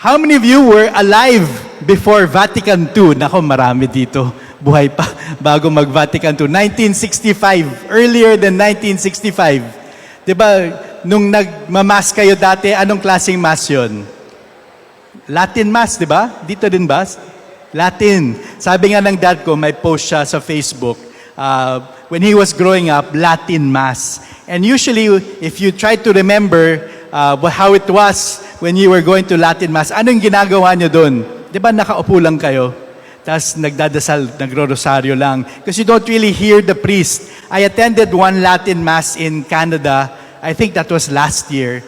How many of you were alive before Vatican II? Nako, marami dito. Buhay pa bago mag-Vatican II. 1965, earlier than 1965. Diba, nung nagmamass kayo dati, anong klaseng mass yun? Latin Mass, diba? Dito din ba? Latin. Sabi nga ng dad ko, may post siya sa Facebook. When he was growing up, Latin Mass. And usually, if you try to remember how it was when you were going to Latin Mass, anong ginagawa nyo doon? Di ba nakaupo lang kayo? Tapos nagdadasal, nagro-rosaryo lang. Because you don't really hear the priest. I attended one Latin Mass in Canada. I think that was last year.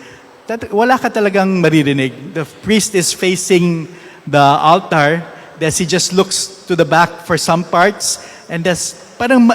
Wala ka talagang maririnig. The priest is facing the altar. Then he just looks to the back for some parts. And that's parang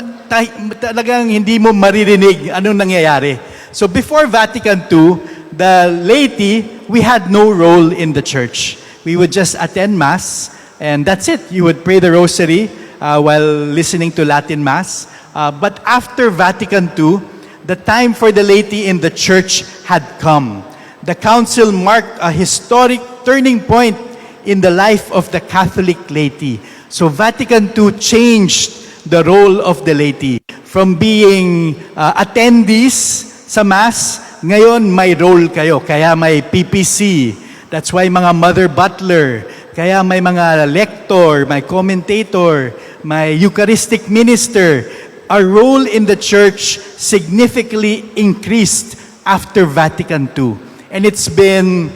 talagang hindi mo maririnig anong nangyayari. So before Vatican II, the laity, we had no role in the church. We would just attend Mass, and that's it. You would pray the rosary while listening to Latin Mass. But after Vatican II, the time for the laity in the church had come. The council marked a historic turning point in the life of the Catholic laity. So Vatican II changed the role of the laity. From being attendees sa Mass, ngayon may role kayo. Kaya may PPC. That's why mga mother butler. Kaya may mga lector, may commentator, may Eucharistic minister. Our role in the church significantly increased after Vatican II. And it's been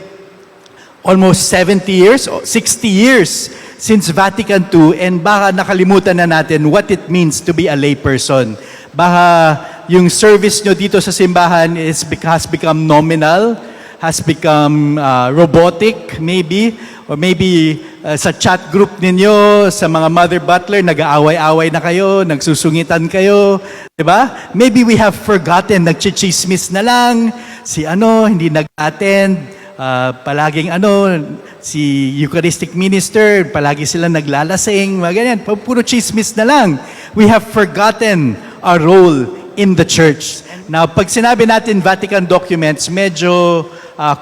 almost 70 years, 60 years since Vatican II, and baka nakalimutan na natin what it means to be a layperson. Baka yung service nyo dito sa simbahan has become nominal, has become robotic maybe, or maybe sa chat group ninyo, sa mga mother butler, nag-aaway-away na kayo, nagsusungitan kayo, di ba? Maybe we have forgotten, nagchichismis na lang, si hindi nag-attend, palaging si Eucharistic minister, palagi sila naglalasing, mga ganyan, puro chismis na lang. We have forgotten our role in the church. Now, pag sinabi natin Vatican documents, medyo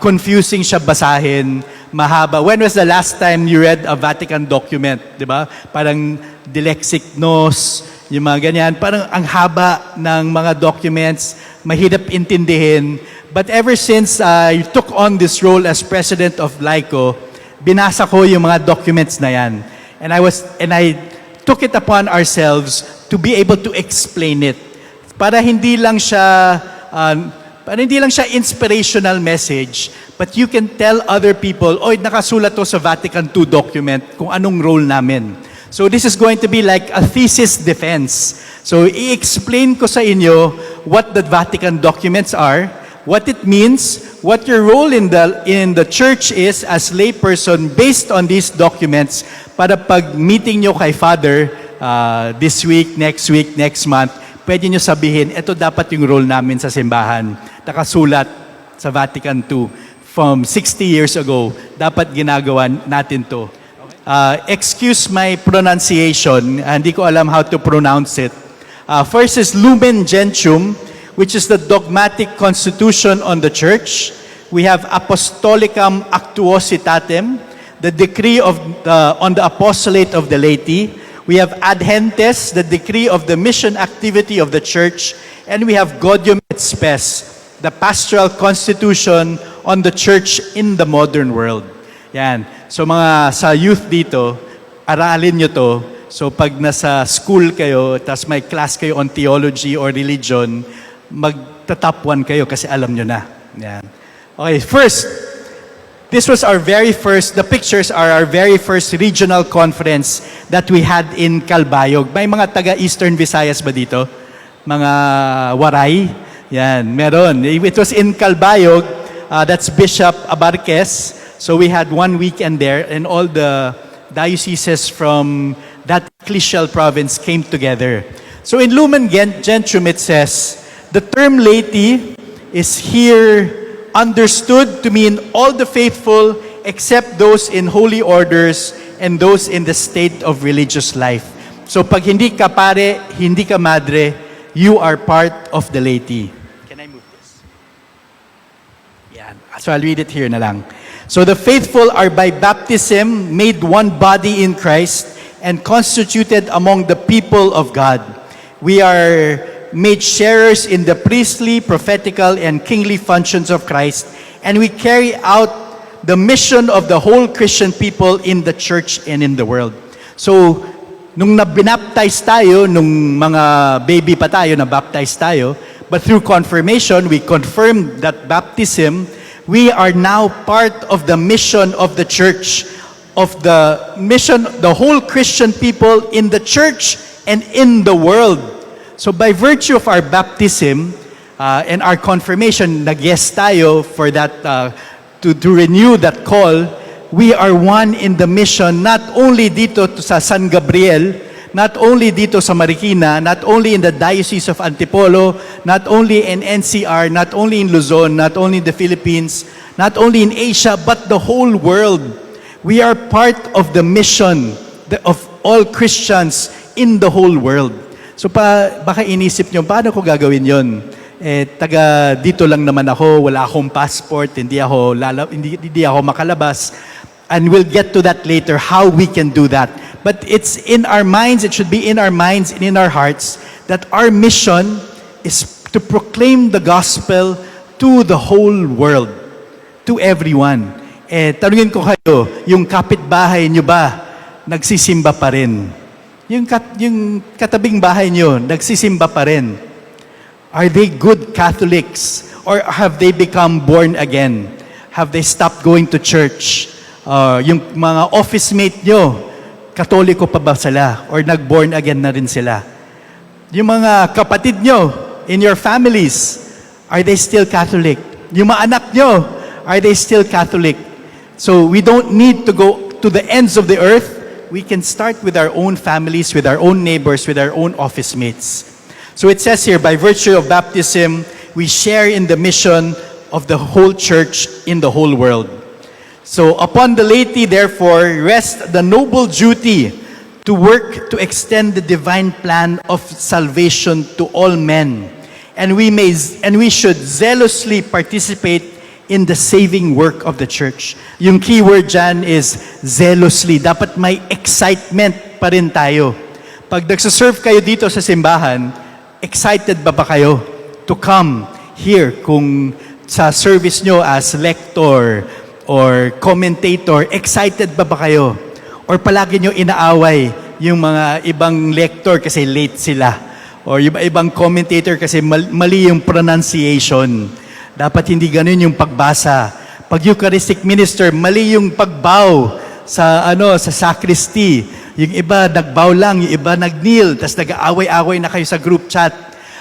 confusing siya basahin, mahaba. When was the last time you read a Vatican document? Di ba? Parang dilexic nos, yung mga ganyan. Parang ang haba ng mga documents, mahirap intindihin. But ever since I took on this role as president of LICO, binasa ko yung mga documents na yan. And I took it upon ourselves to be able to explain it. Para hindi lang siya inspirational message, but you can tell other people, nakasulat to sa Vatican II document kung anong role namin. So this is going to be like a thesis defense. So i-explain ko sa inyo what the Vatican documents are, what it means, what your role in the church is as layperson based on these documents, para pag meeting nyo kay Father this week, next month, pwede nyo sabihin, ito dapat yung role namin sa simbahan. Nakasulat sa Vatican II from 60 years ago. Dapat ginagawa natin to. Excuse my pronunciation. Hindi ko alam how to pronounce it. First is Lumen Gentium, which is the dogmatic constitution on the church. We have Apostolicam Actuositatem, the decree on the apostolate of the laity. We have Ad Gentes, the decree of the mission activity of the church. And we have Gaudium et Spes, the pastoral constitution on the church in the modern world. Yan. So mga sa youth dito, aralin nyo to. So pag nasa school kayo, tas may class kayo on theology or religion, magta-top 1 kayo kasi alam nyo na. Yan. Okay, first, this was the pictures are our very first regional conference that we had in Calbayog. May mga taga-Eastern Visayas ba dito? Mga Waray? Yan, meron. It was in Calbayog, that's Bishop Abarquez. So we had 1 weekend there, and all the dioceses from that ecclesial province came together. So in Lumen Gentium it says, the term laity is here understood to mean all the faithful except those in holy orders and those in the state of religious life. So pag hindi ka pare, hindi ka madre, you are part of the laity. Can I move this? Yan. So I'll read it here na lang. So the faithful are by baptism made one body in Christ and constituted among the people of God. We are made sharers in the priestly, prophetical, and kingly functions of Christ, and we carry out the mission of the whole Christian people in the church and in the world. So, nung nabinaptize tayo, nung mga baby pa tayo, nabaptize tayo, but through confirmation, we confirmed that baptism, we are now part of the mission of the church, of the mission, the whole Christian people in the church and in the world. So by virtue of our baptism and our confirmation, nag-yes tayo for that, to renew that call, we are one in the mission, not only dito sa San Gabriel, not only dito sa Marikina, not only in the Diocese of Antipolo, not only in NCR, not only in Luzon, not only in the Philippines, not only in Asia, but the whole world. We are part of the mission of all Christians in the whole world. So baka inisip nyo, paano ko gagawin yon? Taga dito lang naman ako, wala akong passport, hindi ako makalabas. And we'll get to that later, how we can do that. But it's in our minds, it should be in our minds and in our hearts, that our mission is to proclaim the gospel to the whole world, to everyone. Tanungin ko kayo, yung kapitbahay nyo ba, nagsisimba pa rin? Yung katabing bahay nyo, nagsisimba pa rin? Are they good Catholics? Or have they become born again? Have they stopped going to church? Yung mga office mate nyo, Katoliko pa ba sila? Or nag-born again na rin sila? Yung mga kapatid nyo, in your families, are they still Catholic? Yung mga anak nyo, are they still Catholic? So we don't need to go to the ends of the earth. We can start with our own families, with our own neighbors, with our own office mates. So it says here, by virtue of baptism, we share in the mission of the whole church in the whole world. So upon the laity, therefore, rests the noble duty to work to extend the divine plan of salvation to all men. And we should zealously participate in the saving work of the church. Yung key word dyan is zealously. Dapat may excitement pa rin tayo. Pag nagsaserve kayo dito sa simbahan, excited ba kayo to come here kung sa service nyo as lector or commentator, excited ba kayo? Or palagi nyo inaaway yung mga ibang lector kasi late sila? Or yung ibang commentator kasi mali yung pronunciation? Dapat hindi ganun yung pagbasa. Pag Eucharistic minister, mali yung pagbow sa sacristy. Yung iba nagbow lang, yung iba nag-kneel, tas nag-aaway-aaway na kayo sa group chat.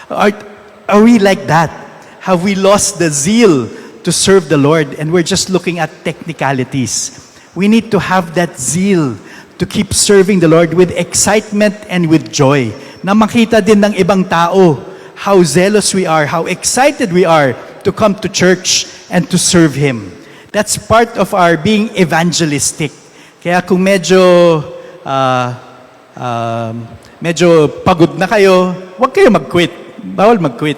Are we like that? Have we lost the zeal to serve the Lord and we're just looking at technicalities? We need to have that zeal to keep serving the Lord with excitement and with joy. Na makita din ng ibang tao how zealous we are, how excited we are to come to church and to serve Him. That's part of our being evangelistic. Kaya kung medyo pagod na kayo, huwag kayo mag-quit. Bawal mag-quit.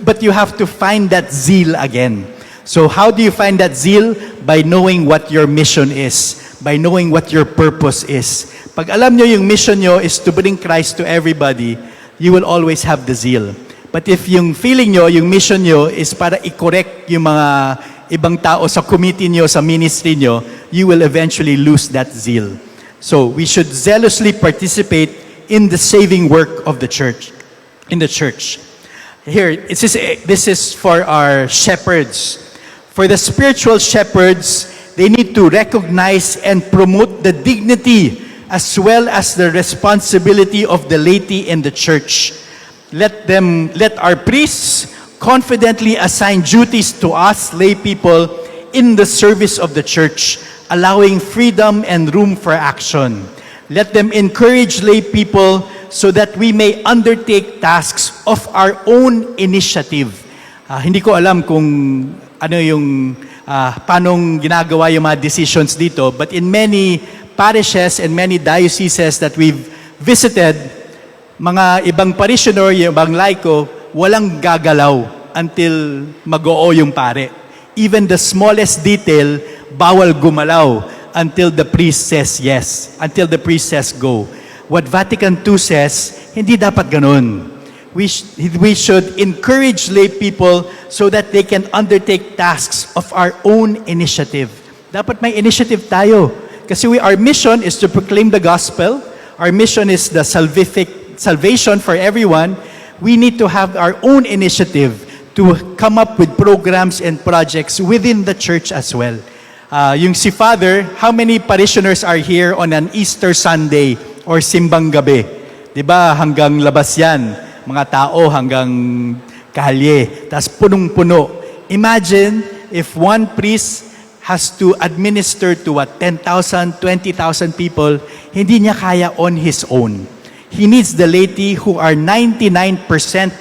But you have to find that zeal again. So how do you find that zeal? By knowing what your mission is. By knowing what your purpose is. Pag alam nyo yung mission nyo is to bring Christ to everybody, you will always have the zeal. But if yung feeling nyo, yung mission nyo is para i-correct yung mga ibang tao sa committee nyo, sa ministry nyo, you will eventually lose that zeal. So we should zealously participate in the saving work of the church, in the church. Here, this is for our shepherds. For the spiritual shepherds, they need to recognize and promote the dignity as well as the responsibility of the laity in the church. Let our priests confidently assign duties to us lay people in the service of the church, allowing freedom and room for action. Let them encourage lay people so that we may undertake tasks of our own initiative. Hindi ko alam kung ano yung paanong ginagawa yung mga decisions dito, but in many parishes and many dioceses that we've visited, mga ibang parishioner, yung ibang laiko, walang gagalaw until mag-oo yung pare. Even the smallest detail, bawal gumalaw until the priest says yes, until the priest says go. What Vatican II says, hindi dapat ganun. We should encourage lay people so that they can undertake tasks of our own initiative. Dapat may initiative tayo. Kasi our mission is to proclaim the gospel. Our mission is the salvation for everyone. We need to have our own initiative to come up with programs and projects within the church as well. Yung si Father, how many parishioners are here on an Easter Sunday or simbang gabi? Diba, hanggang labas yan. Mga tao hanggang kalye. Tas punong-puno. Imagine if one priest has to administer to 10,000, 20,000 people, hindi niya kaya on his own. He needs the laity who are 99%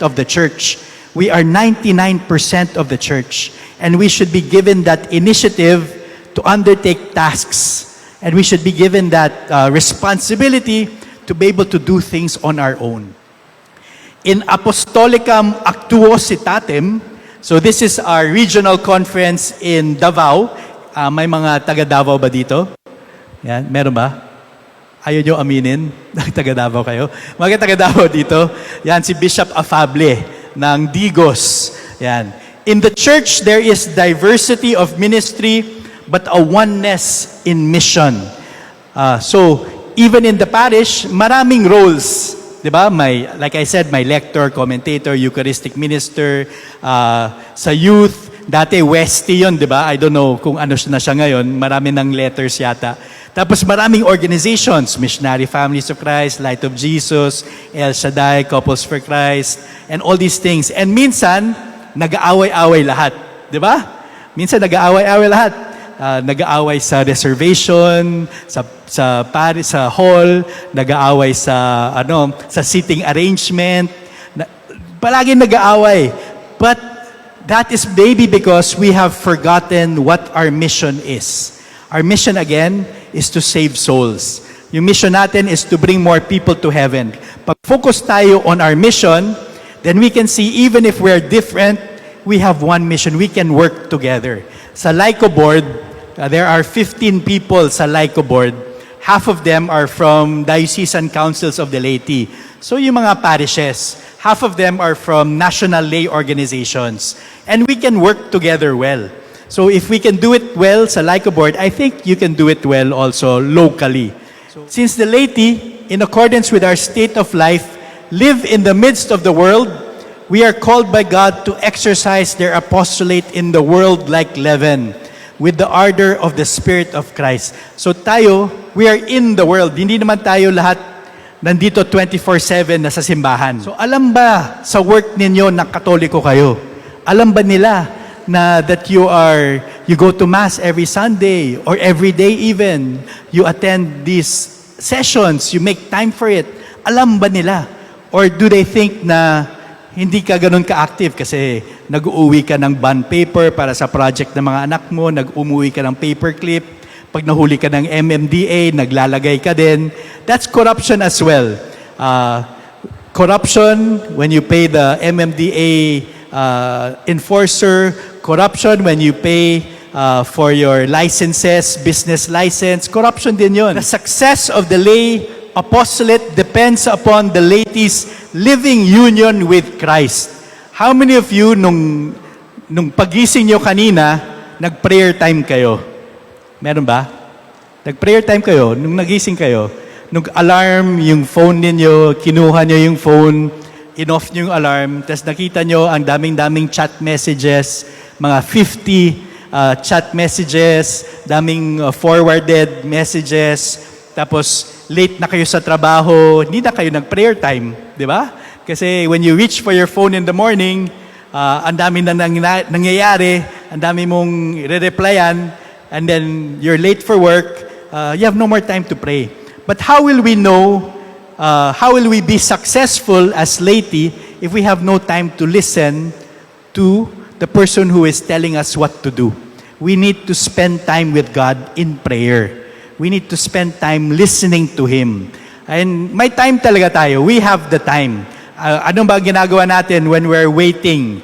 of the church. We are 99% of the church. And we should be given that initiative to undertake tasks. And we should be given that responsibility to be able to do things on our own. In Apostolicam Actuositatem, so this is our regional conference in Davao. May mga taga Davao ba dito? Yan, meron ba? Ayaw nyo aminin? Taga Davao kayo? Mga taga Davao dito? Yan, si Bishop Afable ng Digos. Yan. In the church, there is diversity of ministry, but a oneness in mission. So, even in the parish, maraming roles. Diba? Like I said, may lector, commentator, Eucharistic minister, sa youth, dati Westy yun, diba? I don't know kung ano na siya ngayon, marami ng letters yata. Tapos maraming organizations, Missionary Families of Christ, Light of Jesus, El Shaddai, Couples for Christ, and all these things. And minsan, nag-aaway-away lahat. Diba? Minsan nag-aaway-away lahat. Nag-aaway sa reservation, sa hall, nag-aaway sa seating arrangement. Palagi nag-aaway. But that is maybe because we have forgotten what our mission is. Our mission again is to save souls. Yung mission natin is to bring more people to heaven. Pag focus tayo on our mission, then we can see even if we're different, we have one mission. We can work together. Sa LICO board, there are 15 people sa LICO board. Half of them are from diocesan councils of the laity. So yung mga parishes, half of them are from national lay organizations. And we can work together well. So if we can do it well sa LICO board, I think you can do it well also locally. Since the laity, in accordance with our state of life, live in the midst of the world, we are called by God to exercise their apostolate in the world like leaven, with the ardor of the Spirit of Christ. So tayo, we are in the world. Hindi naman tayo lahat nandito 24/7 na sa simbahan. So alam ba sa work ninyo na Katoliko kayo? Alam ba nila na that you go to Mass every Sunday or every day even? You attend these sessions, you make time for it. Alam ba nila? Or do they think na hindi ka ganun ka-active kasi nag-uuwi ka ng bond paper para sa project ng mga anak mo, nag-umuwi ka ng paperclip, pag nahuli ka ng MMDA, naglalagay ka din. That's corruption as well. Corruption when you pay the MMDA enforcer, corruption when you pay for your licenses, business license, corruption din yun. The success of the lay apostolate depends upon the laity's living union with Christ. How many of you, nung pagising nyo kanina, nag-prayer time kayo? Meron ba? Nag-prayer time kayo, nung nagising kayo, nung alarm, yung phone ninyo, kinuha nyo yung phone, in-off nyo yung alarm, tapos nakita nyo ang daming-daming chat messages, mga 50 chat messages, daming forwarded messages, tapos late na kayo sa trabaho, hindi na kayo nag-prayer time, di ba? Kasi when you reach for your phone in the morning, ang dami na nangyayari, ang dami mong re-replyan, and then you're late for work, you have no more time to pray. But how will we know, how will we be successful as laity if we have no time to listen to the person who is telling us what to do? We need to spend time with God in prayer. We need to spend time listening to Him. And may time talaga tayo. We have the time. Anong ba ginagawa natin when we're waiting?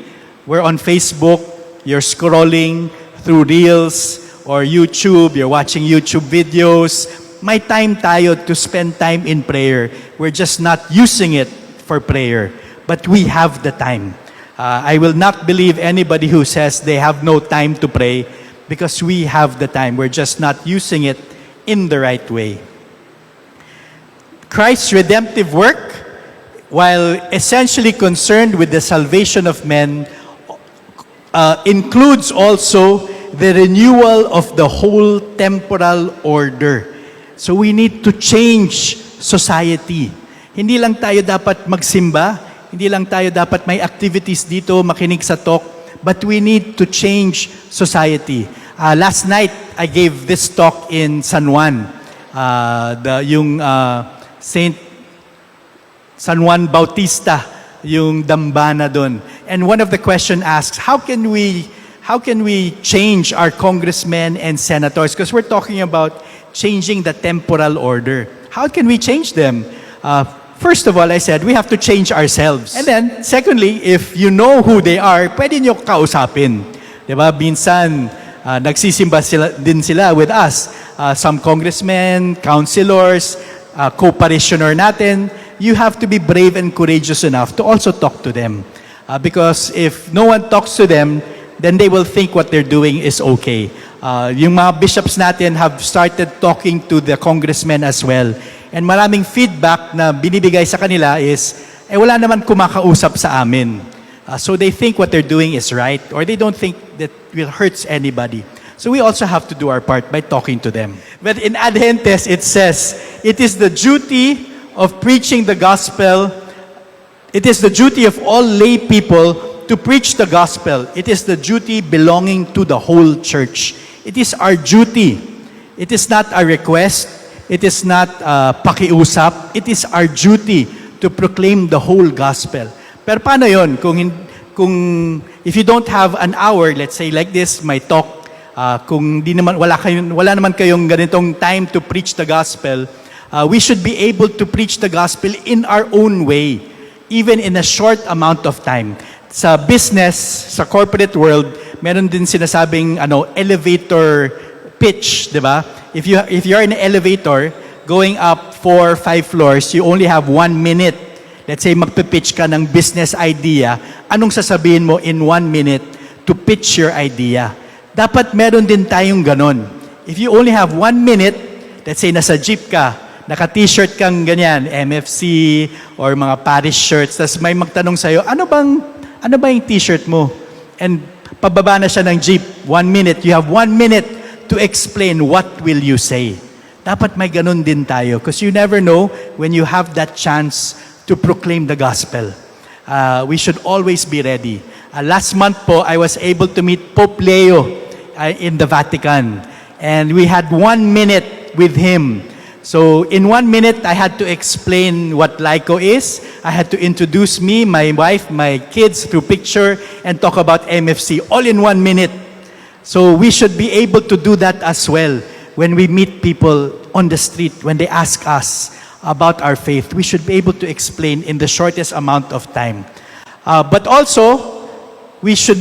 We're on Facebook, you're scrolling through Reels, or YouTube, you're watching YouTube videos, may time tayo to spend time in prayer. We're just not using it for prayer. But we have the time. I will not believe anybody who says they have no time to pray because we have the time. We're just not using it in the right way. Christ's redemptive work, while essentially concerned with the salvation of men, includes also the renewal of the whole temporal order. So we need to change society. Hindi lang tayo dapat magsimba, hindi lang tayo dapat may activities dito, makinig sa talk, but we need to change society. Last night, I gave this talk in San Juan, Saint San Juan Bautista, yung dambana doon. And one of the question asks, how can we change our congressmen and senators? Because we're talking about changing the temporal order. How can we change them? First of all, I said, we have to change ourselves. And then, secondly, if you know who they are, pwede nyo kausapin. Diba? Minsan, nagsisimba din sila with us. Some congressmen, councilors, co-parishioner natin, you have to be brave and courageous enough to also talk to them. Because if no one talks to them, then they will think what they're doing is okay. Yung mga bishops natin have started talking to the congressmen as well. And maraming feedback na binibigay sa kanila is, wala naman kumakausap sa amin. So they think what they're doing is right, or they don't think that will hurt anybody. So we also have to do our part by talking to them. But in Ad Gentes, it says, it is the duty of preaching the gospel. It is the duty of all lay people to preach the gospel. It is the duty belonging to the whole church. It is our duty. It is not a request. It is not pakiusap. It is our duty to proclaim the whole gospel. Pero paano yun? Kung if you don't have an hour, let's say like this, my talk, kung wala naman kayong ganitong time to preach the gospel, we should be able to preach the gospel in our own way, even in a short amount of time. Sa business, sa corporate world, meron din sinasabing elevator pitch, di ba? If you're in an elevator going up 4 or 5 floors, you only have 1 minute. Let's say magpipitch ka ng business idea, anong sasabihin mo in 1 minute to pitch your idea? Dapat meron din tayong ganon. If you only have 1 minute, let's say nasa jeep ka, naka-t-shirt kang ganyan, MFC or mga parish shirts, tapos may magtanong sa'yo, ano ba yung t-shirt mo? And pababa na siya ng jeep, 1 minute. You have 1 minute to explain what will you say. Dapat may ganun din tayo because you never know when you have that chance to proclaim the gospel. We should always be ready. Last month po, I was able to meet Pope Leo in the Vatican. And we had 1 minute with him. So in 1 minute, I had to explain what LICO is. I had to introduce me, my wife, my kids through picture and talk about MFC all in 1 minute. So we should be able to do that as well when we meet people on the street, when they ask us about our faith. We should be able to explain in the shortest amount of time. But also, we should,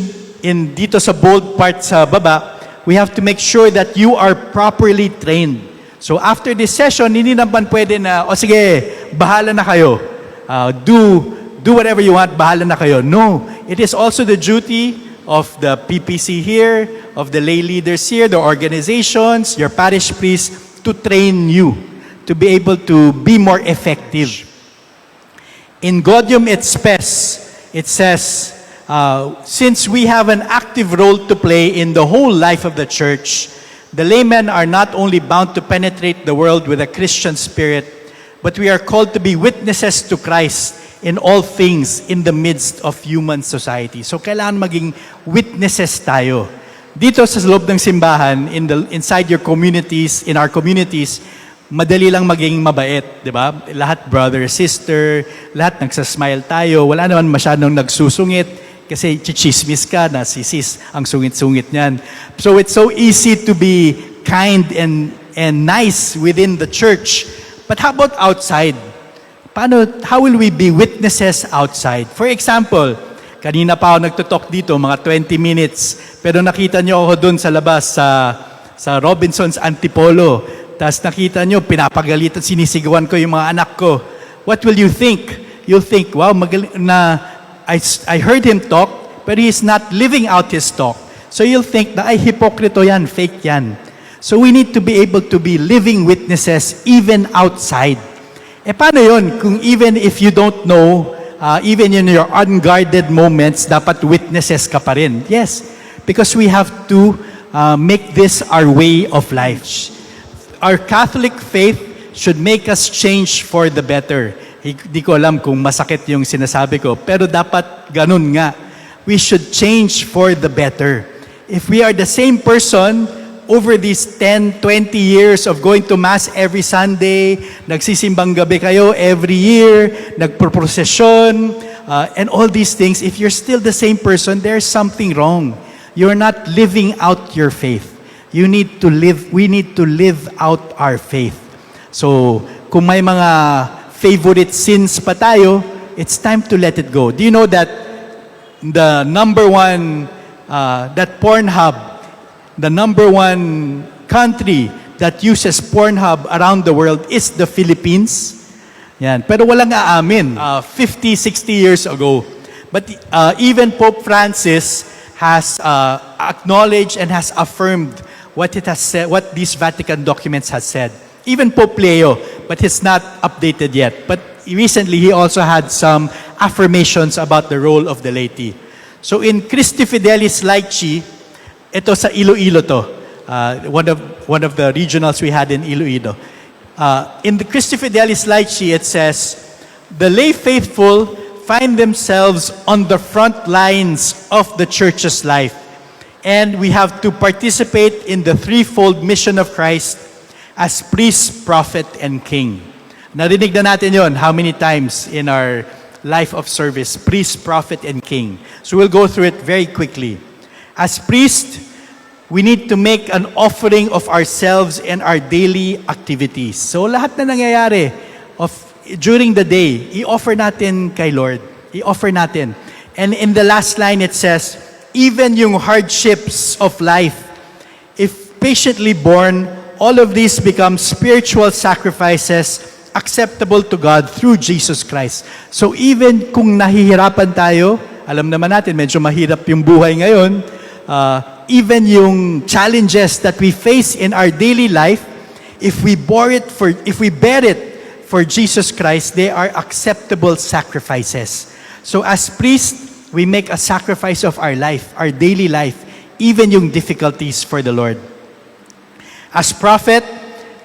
dito sa bold part sa baba, we have to make sure that you are properly trained. So after this session, hindi naman pwede na, sige, bahala na kayo. Do whatever you want, bahala na kayo. No, it is also the duty of the PPC here, of the lay leaders here, the organizations, your parish priests, to train you, to be able to be more effective. In Gaudium et Spes, it says, since we have an active role to play in the whole life of the church, the laymen are not only bound to penetrate the world with a Christian spirit, but we are called to be witnesses to Christ in all things in the midst of human society. So kailangan maging witnesses tayo. Dito sa loob ng simbahan, inside your communities, in our communities, madali lang maging mabait, di ba? Lahat brother, sister, lahat nagsasmile tayo, wala naman masyadong nagsusungit kasi chichismis ka na si sis ang sungit-sungit niyan. So it's so easy to be kind and nice within the church. But how about outside? How will we be witnesses outside? For example, kanina pa ako nagtutalk dito, mga 20 minutes, pero nakita niyo ako doon sa labas sa Robinson's Antipolo, tapos nakita nyo, pinapagalitan, sinisigawan ko yung mga anak ko, what will you think? You'll think, wow, I heard him talk, but he's not living out his talk. So you'll think na, ay, hipokrito yan, fake yan. So we need to be able to be living witnesses even outside. Paano yun? Kung even if you don't know, even in your unguarded moments, dapat witnesses ka pa rin. Yes, because we have to make this our way of life. Our Catholic faith should make us change for the better. Hindi ko alam kung masakit yung sinasabi ko, pero dapat ganun nga. We should change for the better. If we are the same person over these 10, 20 years of going to Mass every Sunday, nagsisimbang gabi kayo every year, nagproprosesyon, and all these things, if you're still the same person, there's something wrong. You're not living out your faith. We need to live out our faith. So, kung may mga favorite sins pa tayo, it's time to let it go. Do you know that the number one, that Pornhub, the number one country that uses Pornhub around the world is the Philippines? Yan. Pero walang aamin. 50, 60 years ago. But even Pope Francis has acknowledged and has affirmed what it has said, what these Vatican documents has said. Even Pope Leo, but he's not updated yet. But recently, he also had some affirmations about the role of the laity. So in Christi Fidelis Laici, ito sa Iloilo to, one of the regionals we had in Iloilo. In the Christi Fidelis Laici, it says, the lay faithful find themselves on the front lines of the church's life. And we have to participate in the threefold mission of Christ as priest, prophet, and king. Narinig na natin yon how many times in our life of service, priest, prophet, and king. So we'll go through it very quickly. As priest, we need to make an offering of ourselves and our daily activities. So lahat na nangyayari during the day, i-offer natin kay Lord. I-offer natin. And in the last line it says, even yung hardships of life, if patiently borne, all of these become spiritual sacrifices acceptable to God through Jesus Christ. So even kung nahihirapan tayo, alam naman natin medyo mahirap yung buhay ngayon, even yung challenges that we face in our daily life, if we bear it for Jesus Christ, they are acceptable sacrifices. So as priests, we make a sacrifice of our life, our daily life, even yung difficulties for the Lord. As prophet,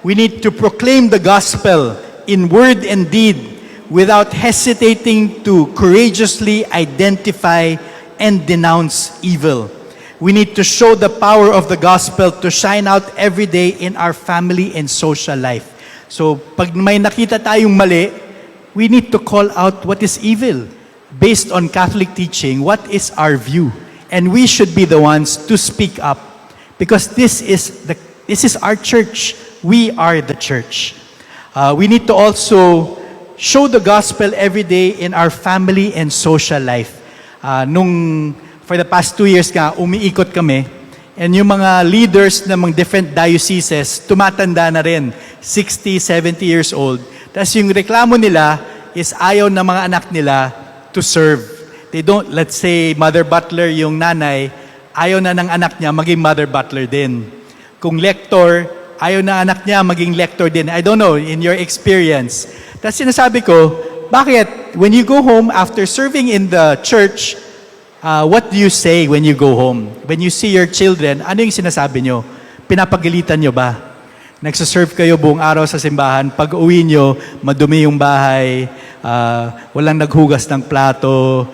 we need to proclaim the gospel in word and deed without hesitating to courageously identify and denounce evil. We need to show the power of the gospel to shine out every day in our family and social life. So, pag may nakita tayong mali, we need to call out what is evil. Based on Catholic teaching, what is our view? And we should be the ones to speak up. Because this is our church. We are the church. We need to also show the gospel every day in our family and social life. For the past 2 years nga, umiikot kami, and yung mga leaders ng mga different dioceses, tumatanda na rin, 60, 70 years old. Tapos yung reklamo nila is ayaw ng mga anak nila to serve. They don't, let's say, mother butler yung nanay, ayaw na ng anak niya maging mother butler din. Kung lector, ayaw na anak niya maging lector din. I don't know, in your experience. Tapos sinasabi ko, bakit? When you go home after serving in the church, what do you say when you go home? When you see your children, ano yung sinasabi nyo? Pinapagalitan nyo ba? Nagsaserve kayo buong araw sa simbahan, pag uwi nyo, madumi yung bahay, walang naghugas ng plato,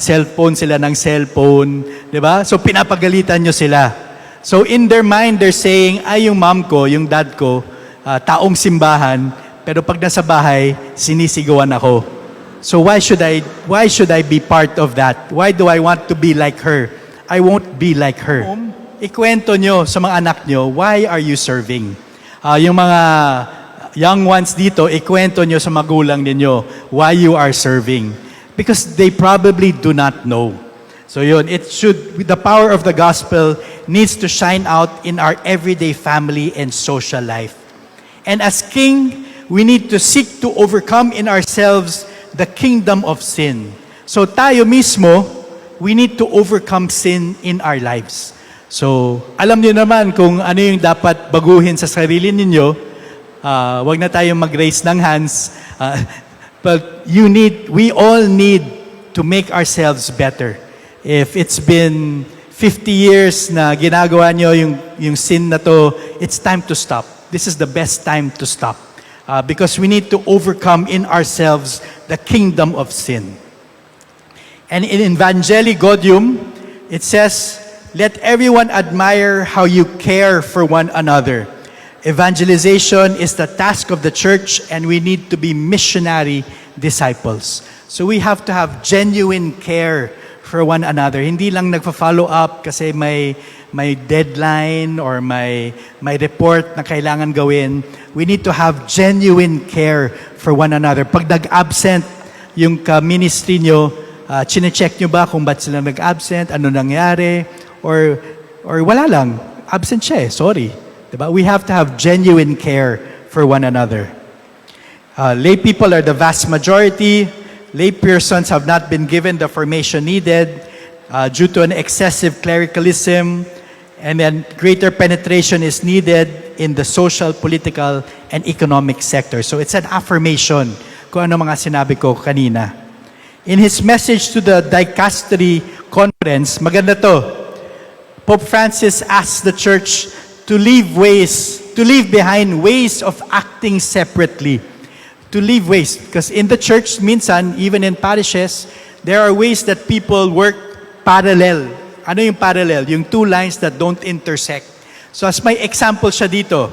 cellphone sila ng cellphone, di ba? So pinapagalitan nyo sila. So in their mind, they're saying, ay yung mom ko, yung dad ko, taong simbahan, pero pag nasa bahay, sinisigawan ako. So why should I be part of that? Why do I want to be like her? I won't be like her. Ikwento nyo sa mga anak nyo, why are you serving? Yung mga young ones dito, ikwento nyo sa magulang ninyo, why you are serving. Because they probably do not know. So yun, the power of the gospel needs to shine out in our everyday family and social life. And as king, we need to seek to overcome in ourselves the kingdom of sin. So tayo mismo, we need to overcome sin in our lives. So, alam niyo naman kung ano yung dapat baguhin sa sarili ninyo. Wag na tayong mag-raise ng hands. But we all need to make ourselves better. If it's been 50 years na ginagawa nyo yung sin na to, it's time to stop. This is the best time to stop. Because we need to overcome in ourselves the kingdom of sin. And in Evangelii Gaudium, it says, let everyone admire how you care for one another. Evangelization is the task of the church, and we need to be missionary disciples. So we have to have genuine care for one another. Hindi lang nagpa-follow up kasi may deadline or may report na kailangan gawin. We need to have genuine care for one another. Pag nag-absent yung ka-ministry nyo, chine-check nyo ba kung ba't sila nag-absent, ano nangyari, or wala lang, absent siya sorry. Diba? We have to have genuine care for one another. Lay people are the vast majority. Lay persons have not been given the formation needed due to an excessive clericalism, and then greater penetration is needed in the social, political, and economic sector. So it's an affirmation kung ano mga sinabi ko kanina. In his message to the Dicastery Conference, maganda to, Pope Francis asked the church to leave behind ways of acting separately. To leave ways. Because in the church, minsan, even in parishes, there are ways that people work parallel. Ano yung parallel? Yung two lines that don't intersect. So as may example siya dito,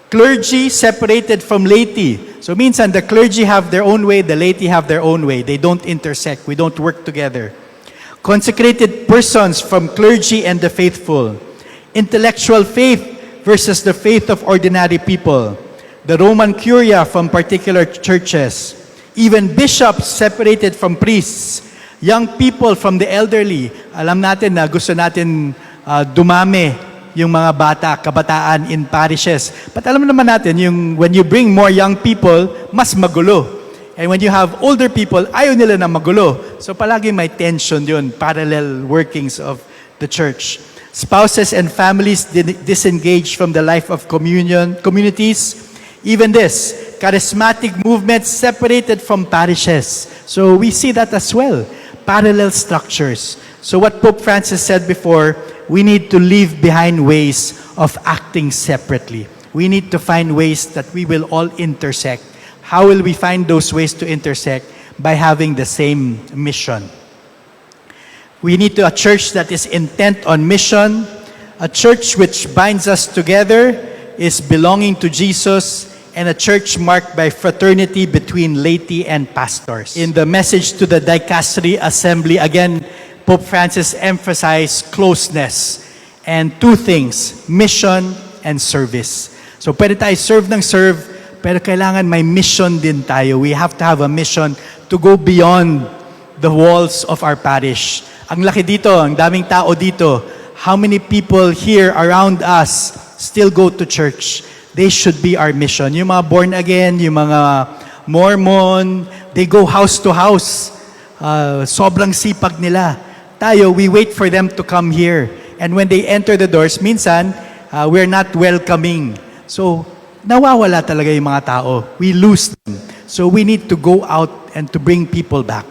clergy separated from laity. So minsan, the clergy have their own way, the laity have their own way. They don't intersect. We don't work together. Consecrated persons from clergy and the faithful. Intellectual faith versus the faith of ordinary people. The Roman Curia from particular churches. Even bishops separated from priests. Young people from the elderly. Alam natin na gusto natin dumami yung mga bata, kabataan in parishes. But alam naman natin, when you bring more young people, mas magulo. And when you have older people, ayaw nila na magulo. So palagi may tension yun, parallel workings of the church. Spouses and families disengaged from the life of communities. Even this, charismatic movements separated from parishes. So we see that as well, parallel structures. So what Pope Francis said before, we need to leave behind ways of acting separately. We need to find ways that we will all intersect. How will we find those ways to intersect? By having the same mission. We need a church that is intent on mission. A church which binds us together is belonging to Jesus, and a church marked by fraternity between laity and pastors. In the message to the Dicastery Assembly, again, Pope Francis emphasized closeness and two things, mission and service. So pwede tayo serve, pero kailangan may mission din tayo. We have to have a mission to go beyond the walls of our parish. Ang laki dito, ang daming tao dito. How many people here around us still go to church? They should be our mission. Yung mga born again, yung mga Mormon, they go house to house. Sobrang sipag nila. Tayo, we wait for them to come here. And when they enter the doors, minsan, we're not welcoming. So, nawawala talaga yung mga tao. We lose them. So we need to go out and to bring people back.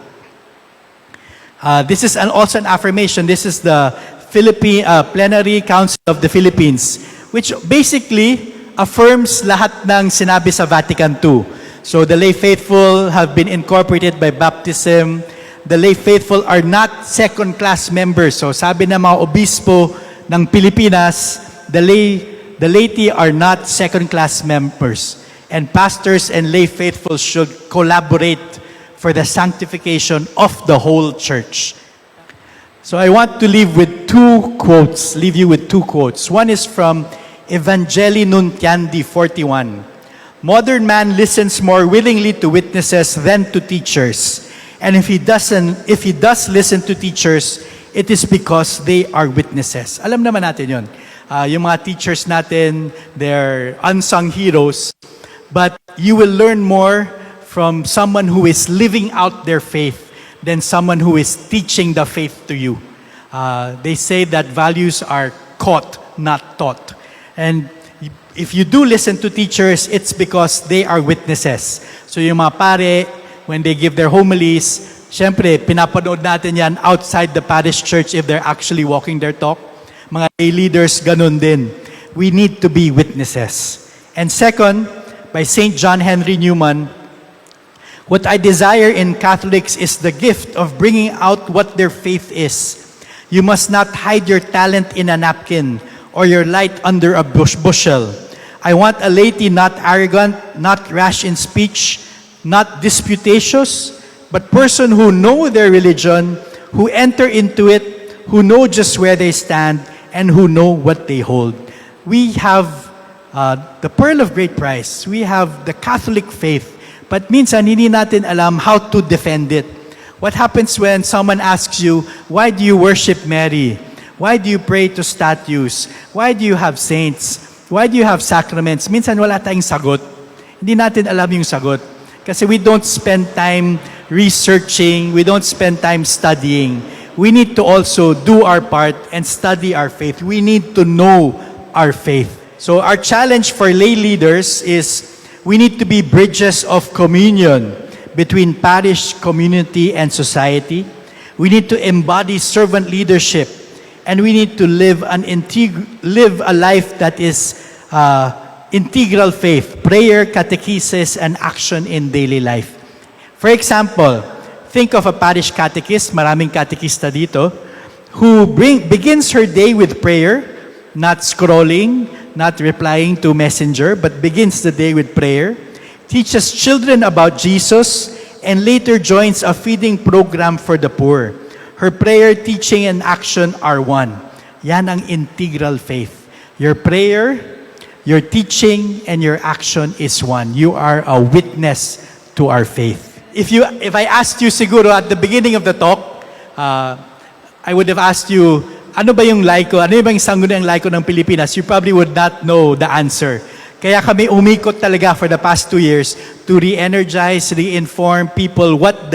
This is also an affirmation. This is the Plenary Council of the Philippines, which basically affirms lahat ng sinabi sa Vatican II. So the lay faithful have been incorporated by baptism. The lay faithful are not second-class members. So sabi ng mga obispo ng Pilipinas, the laity are not second-class members. And pastors and lay faithful should collaborate for the sanctification of the whole church. So I want to leave you with two quotes. One is from Evangelii Nuntiandi 41. Modern man listens more willingly to witnesses than to teachers. And if he does listen to teachers, it is because they are witnesses. Alam naman natin yun. Yung mga teachers natin, they're unsung heroes, but you will learn more from someone who is living out their faith than someone who is teaching the faith to you. They say that values are caught, not taught. And if you do listen to teachers, it's because they are witnesses. So yung mga pare, when they give their homilies, syempre, pinapanood natin yan outside the parish church if they're actually walking their talk. Mga lay leaders, ganun din. We need to be witnesses. And second, by St. John Henry Newman, what I desire in Catholics is the gift of bringing out what their faith is. You must not hide your talent in a napkin or your light under a bushel. I want a laity not arrogant, not rash in speech, not disputatious, but person who know their religion, who enter into it, who know just where they stand, and who know what they hold. We have the pearl of great price. We have the Catholic faith. But minsan, hindi natin alam how to defend it. What happens when someone asks you, why do you worship Mary? Why do you pray to statues? Why do you have saints? Why do you have sacraments? Minsan wala tayong sagot. Hindi natin alam yung sagot. Kasi we don't spend time researching, we don't spend time studying. We need to also do our part and study our faith. We need to know our faith. So our challenge for lay leaders is we need to be bridges of communion between parish, community, and society. We need to embody servant leadership, and we need to live a life that is integral faith, prayer, catechesis, and action in daily life. For example, think of a parish catechist, maraming catechista dito, who begins her day with prayer, not scrolling, not replying to messenger, but begins the day with prayer, teaches children about Jesus, and later joins a feeding program for the poor. Her prayer, teaching, and action are one. Yan ang integral faith. Your prayer, your teaching, and your action is one. You are a witness to our faith. If I asked you siguro at the beginning of the talk, I would have asked you, ano ba yung laiko? Ano ba yung sangguniang laiko ng Pilipinas? You probably would not know the answer. Kaya kami umikot talaga for the past 2 years to re-energize, re-inform people what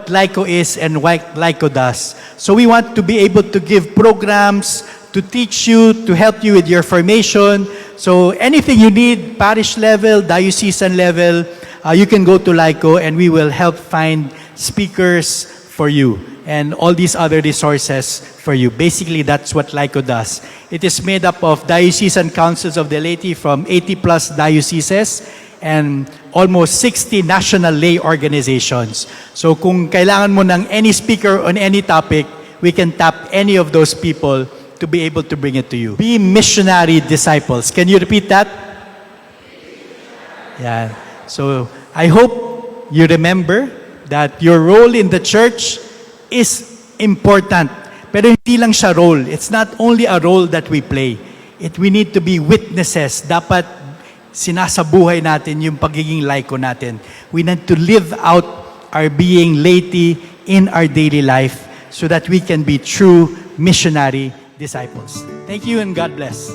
laiko is and what laiko does. So we want to be able to give programs to teach you, to help you with your formation. So anything you need, parish level, diocesan level, you can go to laiko and we will help find speakers for you and all these other resources for you. Basically, that's what laiko does. It is made up of diocesan councils of the laity from 80 plus dioceses and almost 60 national lay organizations. So kung kailangan mo ng any speaker on any topic, we can tap any of those people to be able to bring it to you. Be missionary disciples. Can you repeat that? Yeah. So I hope you remember that your role in the church is important. Pero hindi lang siya role. It's not only a role that we play. We need to be witnesses. Dapat sinasabuhay natin yung pagiging laiko natin. We need to live out our being laity in our daily life so that we can be true missionary disciples. Thank you and God bless.